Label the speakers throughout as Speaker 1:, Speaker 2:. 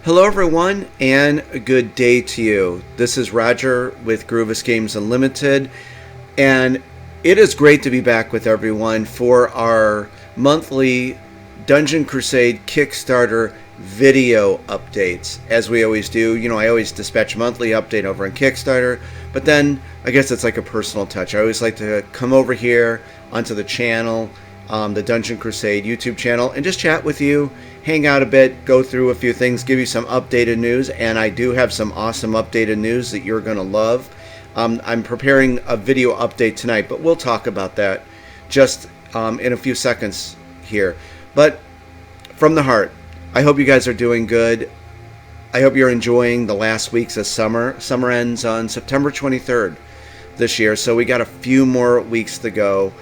Speaker 1: Hello everyone, and a good day to you. This is Roger with Groovis Games Unlimited, and it is great to be back with everyone for our monthly Dungeon Crusade Kickstarter video updates. As we always do, I always dispatch a monthly update over on Kickstarter, but then I guess it's like a personal touch. I always like to come over here onto the channel, the Dungeon Crusade YouTube channel, and just chat with you, hang out a bit, go through a few things, give you some updated news, and I do have some awesome updated news that you're going to love. I'm preparing a video update tonight, but we'll talk about that just in a few seconds here. But from the heart, I hope you guys are doing good. I hope you're enjoying the last weeks of summer. Summer ends on September 23rd this year, so we got a few more weeks to go.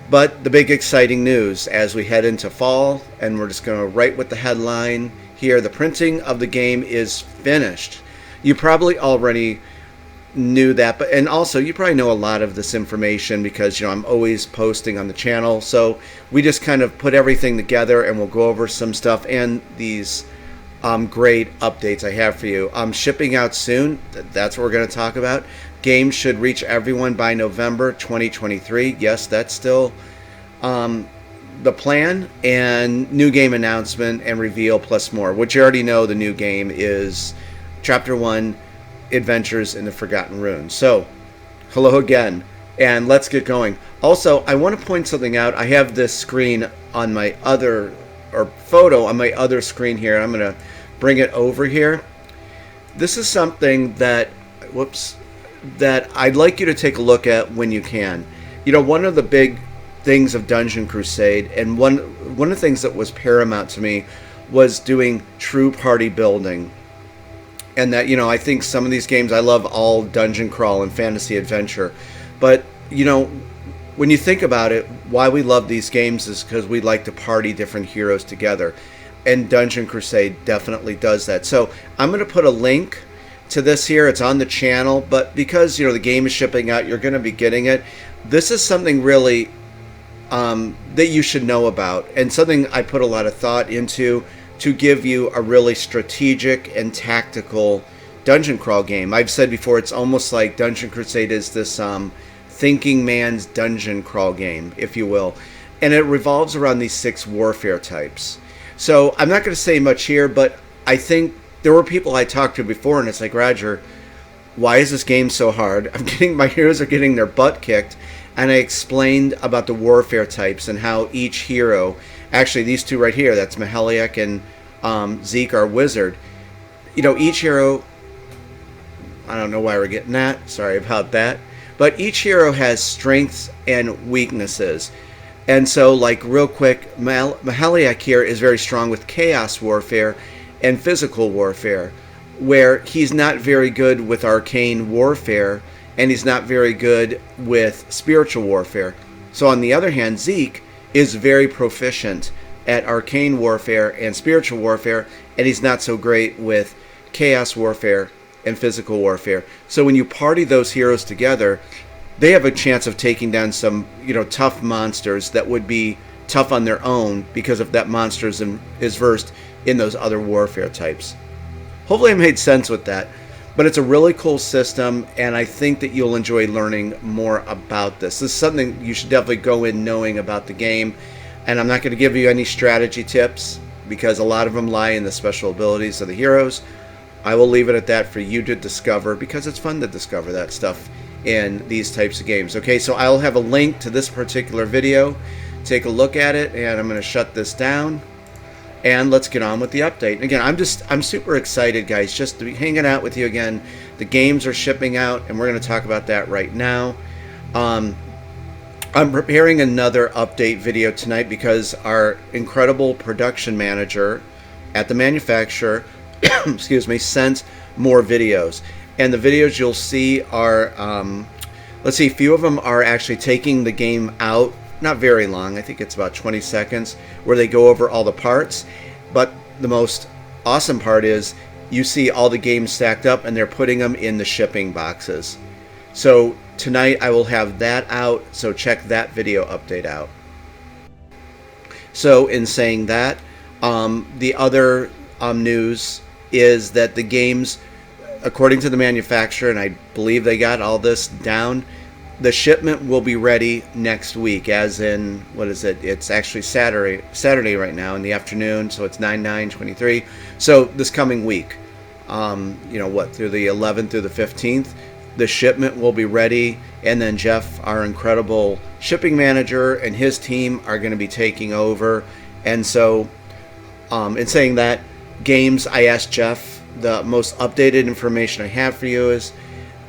Speaker 1: But the big exciting news as we head into fall, and we're just going to write with the headline here, the printing of the game is finished. You probably already knew that, but and also you probably know a lot of this information because I'm always posting on the channel, so we just kind of put everything together and we'll go over some stuff and these great updates I have for you. Shipping out soon, that's what we're going to talk about. Games should reach everyone by November 2023. Yes, that's still the plan. And new game announcement and reveal plus more. Which you already know, the new game is Chapter 1, Adventures in the Forgotten Ruins. So, hello again, and let's get going. Also, I want to point something out. I have this screen on my other, or photo on my other screen here. I'm going to bring it over here. This is something that, that I'd like you to take a look at when you can. One of the big things of Dungeon Crusade, and one of the things that was paramount to me, was doing true party building. And that, I think some of these games, I love all dungeon crawl and fantasy adventure. But, when you think about it, why we love these games is because we like to party different heroes together. And Dungeon Crusade definitely does that. So I'm going to put a link to this here. It's on the channel, but because the game is shipping out, you're going to be getting it. This is something really that you should know about, and something I put a lot of thought into to give you a really strategic and tactical dungeon crawl game. I've said before, it's almost like Dungeon Crusade is this thinking man's dungeon crawl game, if you will, and it revolves around these 6 warfare types. So I'm not going to say much here, but I think there were people I talked to before, and it's like, Roger, why is this game so hard? My heroes are getting their butt kicked, and I explained about the warfare types and how each hero, actually these two right here, that's Maheliak and Zeke, our wizard. Each hero, I don't know why we're getting that, sorry about that, but each hero has strengths and weaknesses. And so, like, real quick, Maheliak here is very strong with chaos warfare and physical warfare, where he's not very good with arcane warfare, and he's not very good with spiritual warfare. So on the other hand, Zeke is very proficient at arcane warfare and spiritual warfare, and he's not so great with chaos warfare and physical warfare. So when you party those heroes together, they have a chance of taking down some tough monsters that would be tough on their own because of that monster is versed in those other warfare types. Hopefully I made sense with that, but it's a really cool system, and I think that you'll enjoy learning more about this. This is something you should definitely go in knowing about the game, and I'm not going to give you any strategy tips because a lot of them lie in the special abilities of the heroes. I will leave it at that for you to discover, because it's fun to discover that stuff in these types of games. Okay, so I'll have a link to this particular video. Take a look at it, and I'm going to shut this down, and let's get on with the update. Again, I'm super excited, guys, just to be hanging out with you again. The games are shipping out, and we're going to talk about that right now. I'm preparing another update video tonight because our incredible production manager at the manufacturer excuse me, sent more videos. And the videos you'll see are, let's see, a few of them are actually taking the game out. Not very long, I think it's about 20 seconds, where they go over all the parts. But the most awesome part is you see all the games stacked up and they're putting them in the shipping boxes. So tonight I will have that out, so check that video update out. So in saying that, the other news is that the games, according to the manufacturer, and I believe they got all this down, the shipment will be ready next week, as in, what is it? It's actually Saturday right now in the afternoon, so it's 9/9/23. So this coming week, through the 11th through the 15th, the shipment will be ready, and then Jeff, our incredible shipping manager, and his team are going to be taking over. And so, in saying that, games, I asked Jeff, the most updated information I have for you is,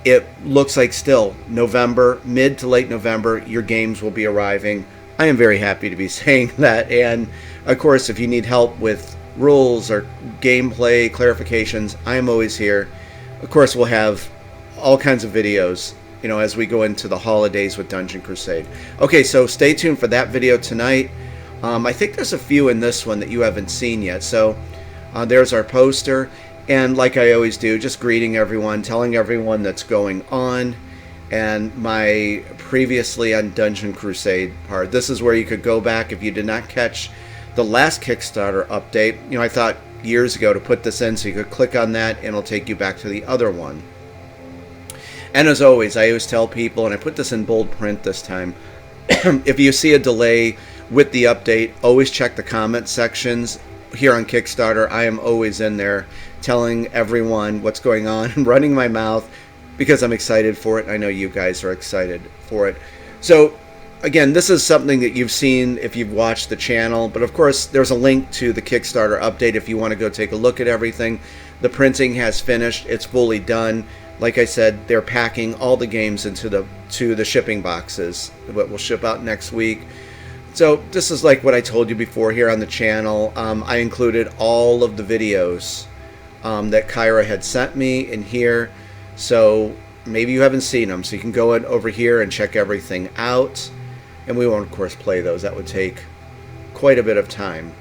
Speaker 1: it looks like still November, mid to late November, your games will be arriving. I am very happy to be saying that. And of course, if you need help with rules or gameplay clarifications, I am always here. Of course, we'll have all kinds of videos, as we go into the holidays with Dungeon Crusade. Okay, so stay tuned for that video tonight. I think there's a few in this one that you haven't seen yet. So there's our poster. And like I always do, just greeting everyone, telling everyone that's going on, and my previously on Dungeon Crusade part. This is where you could go back if you did not catch the last Kickstarter update. I thought years ago to put this in so you could click on that and it'll take you back to the other one. And as always, I always tell people, and I put this in bold print this time, if you see a delay with the update, always check the comment sections. Here on Kickstarter, I am always in there telling everyone what's going on and running my mouth because I'm excited for it. I know you guys are excited for it. So again, this is something that you've seen if you've watched the channel, but of course there's a link to the Kickstarter update if you want to go take a look at everything. The printing has finished. It's fully done. Like I said, they're packing all the games into the shipping boxes that will ship out next week. So this is like what I told you before here on the channel. I included all of the videos that Kyra had sent me in here. So maybe you haven't seen them. So you can go in over here and check everything out. And we won't, of course, play those. That would take quite a bit of time.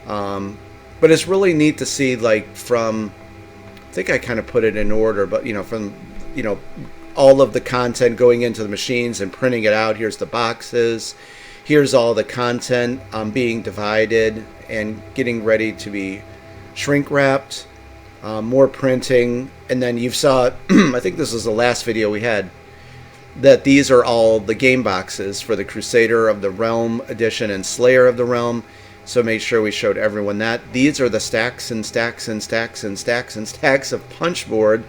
Speaker 1: But it's really neat to see, like, from... I think I kind of put it in order, but, from, all of the content going into the machines and printing it out. Here's the boxes. Here's all the content being divided and getting ready to be shrink wrapped. More printing. And then you saw, I think this is the last video we had, that these are all the game boxes for the Crusader of the Realm edition and Slayer of the Realm. So make sure we showed everyone that. These are the stacks and stacks and stacks and stacks and stacks of punchboard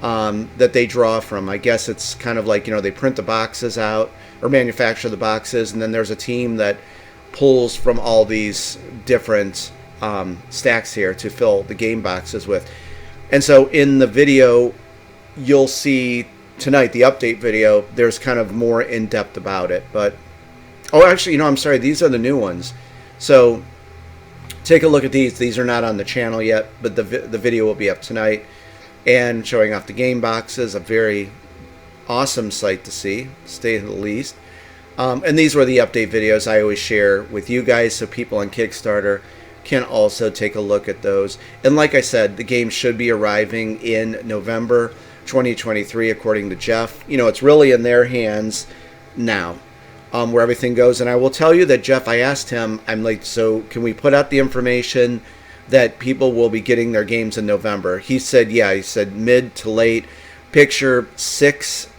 Speaker 1: that they draw from. I guess it's kind of like, they print the boxes out or manufacture the boxes, and then there's a team that pulls from all these different stacks here to fill the game boxes with. And so in the video, you'll see tonight, the update video, there's kind of more in depth about it. But, oh, actually, I'm sorry, these are the new ones. So take a look at these. These are not on the channel yet, but the video will be up tonight and showing off the game boxes. A very awesome sight to see, to say the least. And these were the update videos I always share with you guys, so people on Kickstarter can also take a look at those. And like I said, the game should be arriving in November 2023, according to Jeff. It's really in their hands now, where everything goes. And I will tell you that Jeff, I asked him, I'm like, so can we put out the information that people will be getting their games in November? He said, yeah. He said mid to late. Picture 6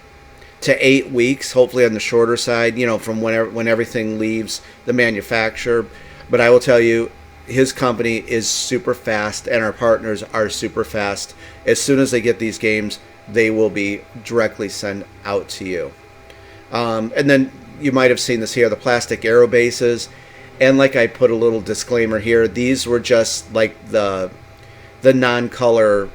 Speaker 1: to 8 weeks, hopefully on the shorter side, from when everything leaves the manufacturer. But I will tell you, his company is super fast, and our partners are super fast. As soon as they get these games, they will be directly sent out to you. And then you might have seen this here, the plastic aero bases. And like I put a little disclaimer here, these were just like the non-color,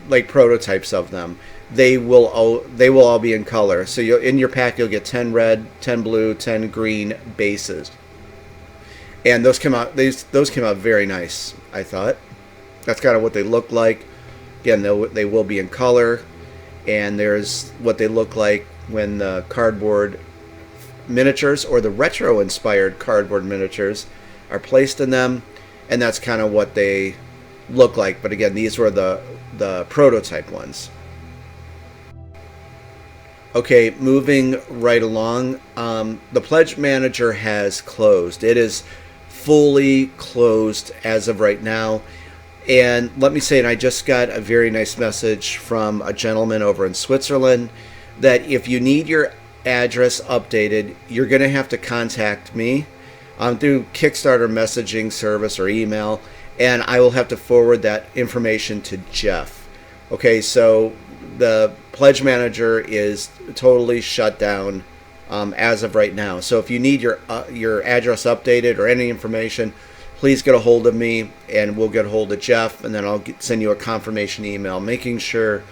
Speaker 1: like prototypes of them. They will all be in color. So in your pack, you'll get 10 red, 10 blue, 10 green bases. And those came out very nice, I thought. That's kind of what they look like. Again, they will be in color. And there's what they look like when the cardboard miniatures or the retro-inspired cardboard miniatures are placed in them. And that's kind of what they look like. But again, these were the prototype ones. Okay, moving right along. The Pledge Manager has closed. It is fully closed as of right now. And let me say, and I just got a very nice message from a gentleman over in Switzerland that if you need your address updated, you're going to have to contact me through Kickstarter messaging service or email, and I will have to forward that information to Jeff. Okay, so the pledge manager is totally shut down as of right now. So if you need your address updated or any information, please get a hold of me, and we'll get a hold of Jeff, and then I'll send you a confirmation email, making sure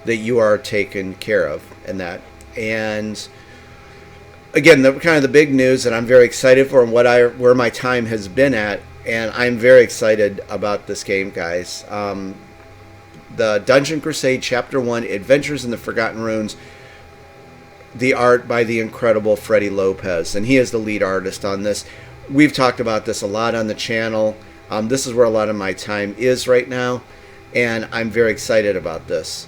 Speaker 1: that you are taken care of in that. And again, the big news that I'm very excited for, and where my time has been at, and I'm very excited about this game, guys. The Dungeon Crusade Chapter 1, Adventures in the Forgotten Ruins, the art by the incredible Freddie Lopez, and he is the lead artist on this. We've talked about this a lot on the channel. This is where a lot of my time is right now, and I'm very excited about this.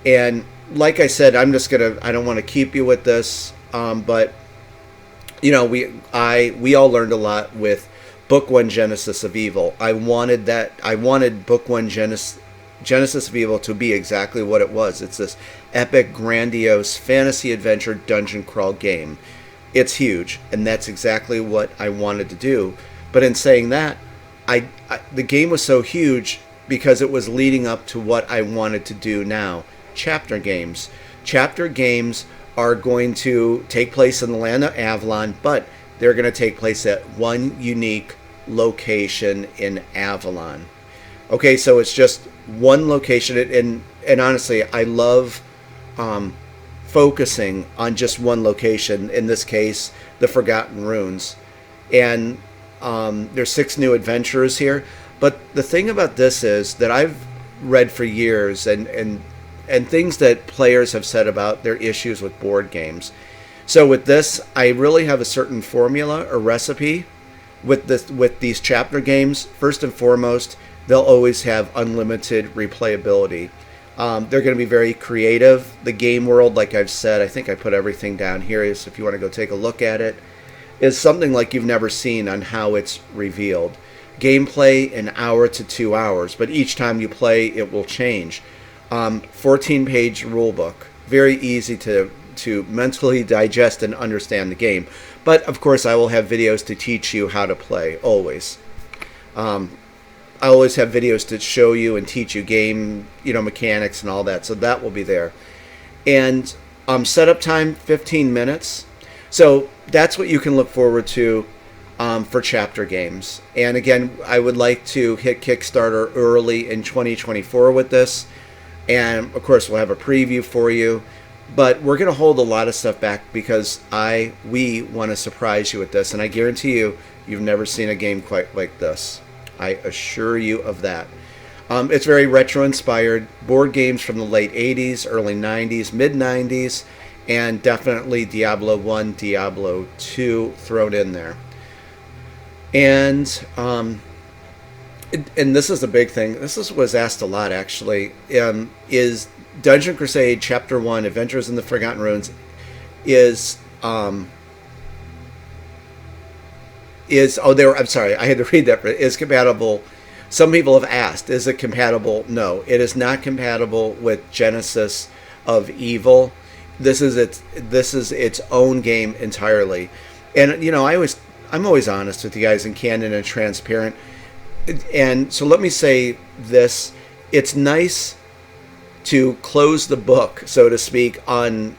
Speaker 1: And like I said, I don't want to keep you with this, but you know, we all learned a lot with Book 1 Genesis of Evil. I wanted Book 1 Genesis of Evil to be exactly what it was. It's this epic, grandiose fantasy adventure dungeon crawl game. It's huge, and that's exactly what I wanted to do. But in saying that, the game was so huge because it was leading up to what I wanted to do now. Chapter games. Chapter games are going to take place in the land of Avalon, but they're going to take place at one unique location in Avalon. Okay, so it's just one location, and honestly, I love focusing on just one location, in this case, the Forgotten Ruins. And there's 6 new adventurers here. But the thing about this is that I've read for years, and things that players have said about their issues with board games. So with this, I really have a certain formula or recipe with these chapter games. First and foremost, they'll always have unlimited replayability. They're going to be very creative. The game world, like I've said, I think I put everything down here, is if you want to go take a look at it, is something like you've never seen on how it's revealed. Gameplay, 1 hour to 2 hours, but each time you play, it will change. 14-page rulebook, very easy to mentally digest and understand the game. But of course, I will have videos to teach you how to play, always. I always have videos to show you and teach you game, mechanics and all that. So that will be there. And setup time, 15 minutes. So that's what you can look forward to for chapter games. And again, I would like to hit Kickstarter early in 2024 with this. And of course, we'll have a preview for you. But we're going to hold a lot of stuff back because we want to surprise you with this. And I guarantee you've never seen a game quite like this. I assure you of that. It's very retro-inspired. Board games from the late 80s, early 90s, mid-90s, and definitely Diablo 1, Diablo 2 thrown in there. And this is a big thing. This was asked a lot, actually. Is Dungeon Crusade Chapter 1, Adventures in the Forgotten Ruins, I'm sorry, I had to read that. Is compatible. Some people have asked, is it compatible? No, it is not compatible with Genesis of Evil. This is its own game entirely. And I'm always honest with you guys and candid and transparent. And so let me say this: it's nice to close the book, so to speak, on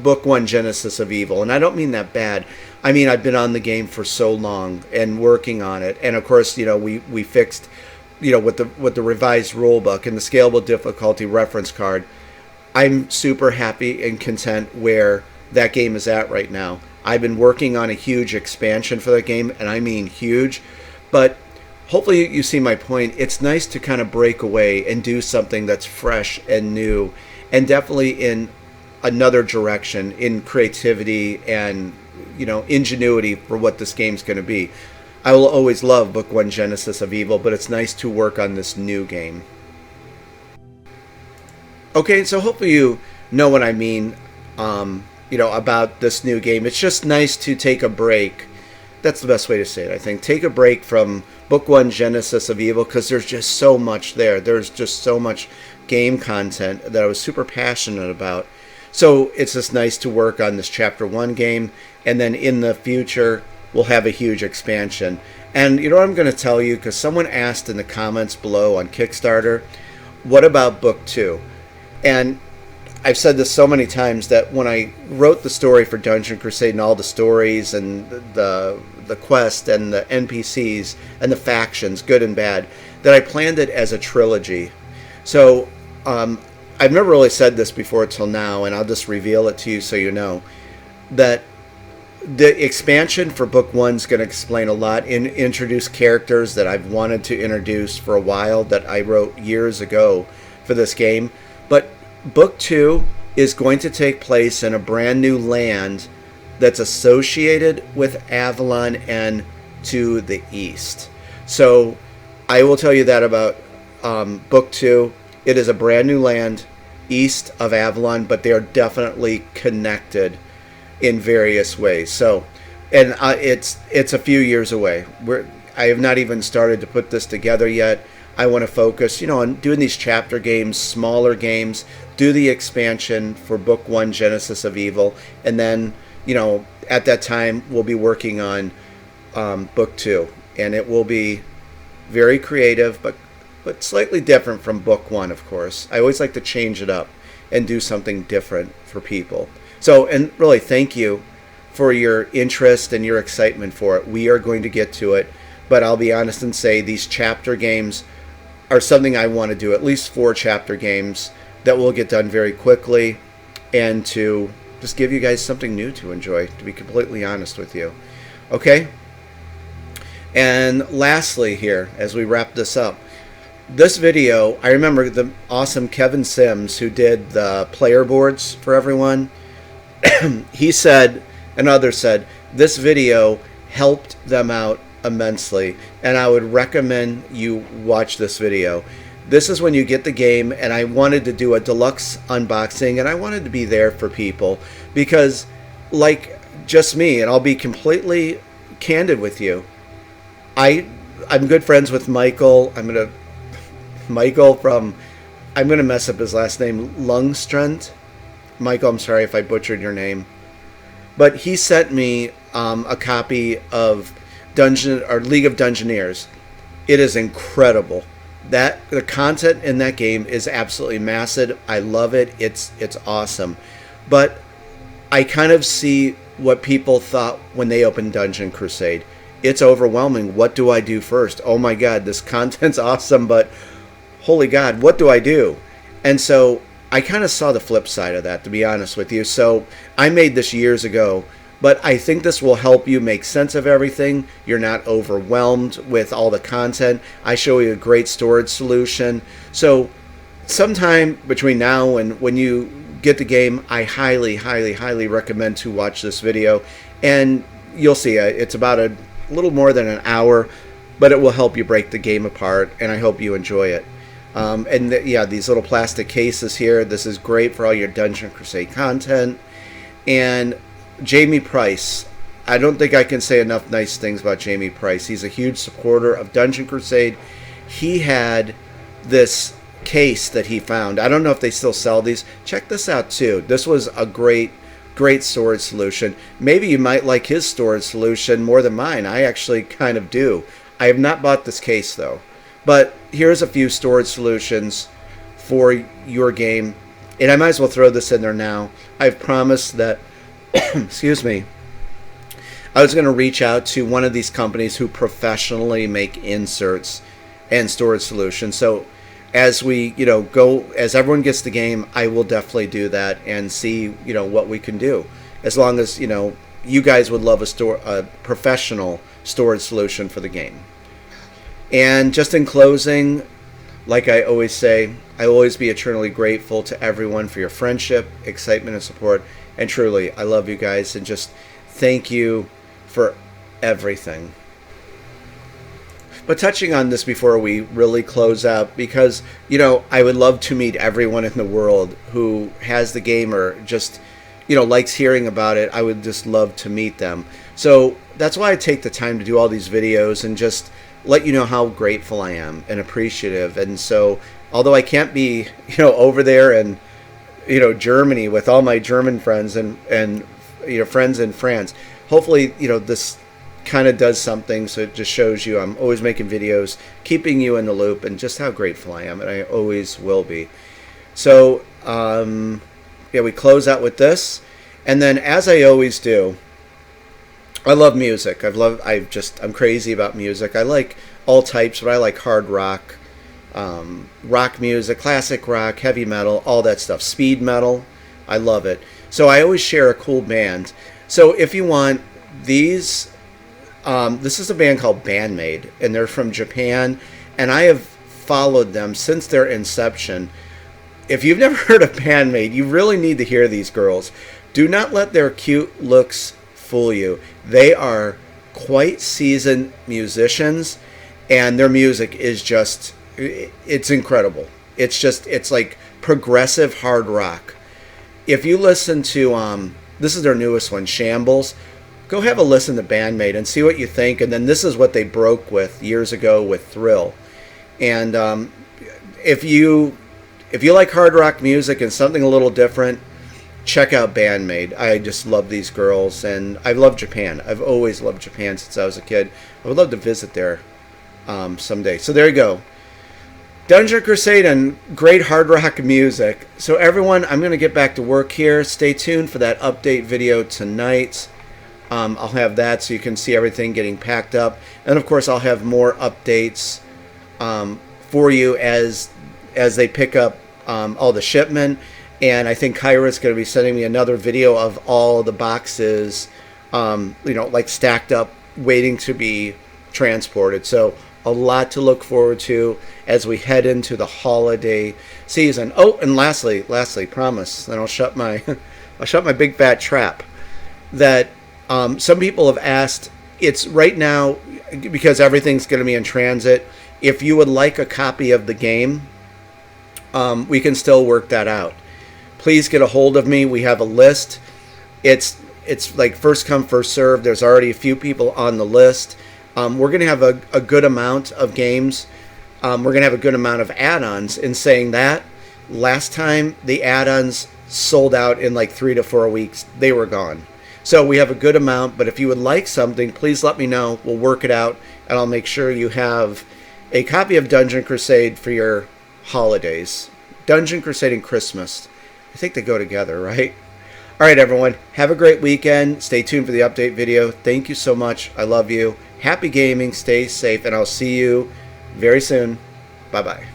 Speaker 1: Book 1 Genesis of Evil. And I don't mean that bad. I mean, I've been on the game for so long and working on it. And of course, we fixed, with the revised rule book and the scalable difficulty reference card. I'm super happy and content where that game is at right now. I've been working on a huge expansion for that game, and I mean huge. But hopefully you see my point. It's nice to kind of break away and do something that's fresh and new, and definitely in another direction in creativity and ingenuity for what this game's going to be. I will always love Book 1 Genesis of Evil, but it's nice to work on this new game. Okay, so hopefully you know what I mean, about this new game. It's just nice to take a break that's the best way to say it, I think. Take a break from book 1, Genesis of Evil, because there's just so much there. There's just so much game content that I was super passionate about. So it's just nice to work on this chapter 1 game, and then in the future we'll have a huge expansion. And you know what I'm going to tell you, because someone asked in the comments below on Kickstarter, what about book 2? And I've said this so many times that when I wrote the story for Dungeon Crusade and all the stories and the quest and the NPCs and the factions, good and bad, that I planned it as a trilogy. So I've never really said this before till now, and I'll just reveal it to you so you know, that the expansion for book 1 is going to explain a lot and introduce characters that I've wanted to introduce for a while that I wrote years ago for this game. But book 2 is going to take place in a brand new land that's associated with Avalon and to the east. So I will tell you that about book 2. It is a brand new land east of Avalon, but they are definitely connected in various ways. So, and it's a few years away. I have not even started to put this together yet. I want to focus, on doing these chapter games, smaller games, do the expansion for book 1, Genesis of Evil, and then, at that time we'll be working on book 2, and it will be very creative, but slightly different from book 1, of course. I always like to change it up and do something different for people. So, and really, thank you for your interest and your excitement for it. We are going to get to it, but I'll be honest and say these chapter games are something I want to do, at least 4 chapter games that will get done very quickly, and to just give you guys something new to enjoy, to be completely honest with you. Okay? And lastly here, as we wrap this up, this video, I remember the awesome Kevin Sims, who did the player boards for everyone. He said, and others said, this video helped them out immensely, and I would recommend you watch this video. This is when you get the game, and I wanted to do a deluxe unboxing, and I wanted to be there for people, because like just me, and I'll be completely candid with you, I'm good friends with Michael. I'm gonna mess up his last name, Lungstrand. Michael, I'm sorry if I butchered your name, but he sent me a copy of League of Dungeoneers. It is incredible. The content in that game is absolutely massive. I love it. It's awesome. But I kind of see what people thought when they opened Dungeon Crusade. It's overwhelming. What do I do first? Oh my God, this content's awesome, but holy God, what do I do? And so I kind of saw the flip side of that, to be honest with you. So I made this years ago, but I think this will help you make sense of everything. You're not overwhelmed with all the content. I show you a great storage solution. So sometime between now and when you get the game, I highly, highly, highly recommend to watch this video. And you'll see it's about a little more than an hour, but it will help you break the game apart, and I hope you enjoy it. These little plastic cases here, this is great for all your Dungeon Crusade content. And Jamie Price, I don't think I can say enough nice things about Jamie Price. He's a huge supporter of Dungeon Crusade. He had this case that he found. I don't know if they still sell these. Check this out too. This was a great storage solution. Maybe you might like his storage solution more than mine. I actually kind of do. I have not bought this case though. But here's a few storage solutions for your game. And I might as well throw this in there now. I've promised that, excuse me, I was going to reach out to one of these companies who professionally make inserts and storage solutions. So as we, as everyone gets the game, I will definitely do that and see, what we can do. As long as, you guys would love a professional storage solution for the game. And just in closing, like I always say, I will always be eternally grateful to everyone for your friendship, excitement, and support. And truly, I love you guys, and just thank you for everything. But touching on this before we really close out, because, I would love to meet everyone in the world who has the game or just, likes hearing about it. I would just love to meet them. So that's why I take the time to do all these videos and just let you know how grateful I am and appreciative. And so, although I can't be, over there in, Germany with all my German friends and friends in France, hopefully, this kind of does something. So it just shows you I'm always making videos, keeping you in the loop, and just how grateful I am, and I always will be. So, we close out with this, and then as I always do, I love music. I'm crazy about music. I like all types, but I like hard rock, rock music, classic rock, heavy metal, all that stuff. Speed metal, I love it. So I always share a cool band. So if you want these, this is a band called Bandmade, and they're from Japan, and I have followed them since their inception. If you've never heard of Bandmade, you really need to hear these girls. Do not let their cute looks fool you. They are quite seasoned musicians, and their music is just, it's incredible. It's like progressive hard rock. If you listen to, this is their newest one, Shambles, go have a listen to Bandmade and see what you think. And then this is what they broke with years ago with Thrill. And if you like hard rock music and something a little different, check out Bandmade. I just love these girls, and I love Japan. I've always loved Japan since I was a kid. I would love to visit there someday. So there you go. Dungeon Crusade and great hard rock music. So everyone, I'm going to get back to work here. Stay tuned for that update video tonight. I'll have that so you can see everything getting packed up. And of course, I'll have more updates for you as they pick up all the shipment. And I think Kyra is going to be sending me another video of all the boxes, like stacked up, waiting to be transported. So a lot to look forward to as we head into the holiday season. Oh, and lastly, promise, then I'll shut my big fat trap. That some people have asked. It's right now because everything's going to be in transit. If you would like a copy of the game, we can still work that out. Please get a hold of me. We have a list. It's like first come, first serve. There's already a few people on the list. We're going to have a good amount of games. We're going to have a good amount of add-ons. In saying that, last time the add-ons sold out in like 3 to 4 weeks. They were gone. So we have a good amount, but if you would like something, please let me know. We'll work it out, and I'll make sure you have a copy of Dungeon Crusade for your holidays. Dungeon Crusade and Christmas. I think they go together, right? All right, everyone. Have a great weekend. Stay tuned for the update video. Thank you so much. I love you. Happy gaming. Stay safe, and I'll see you very soon. Bye-bye.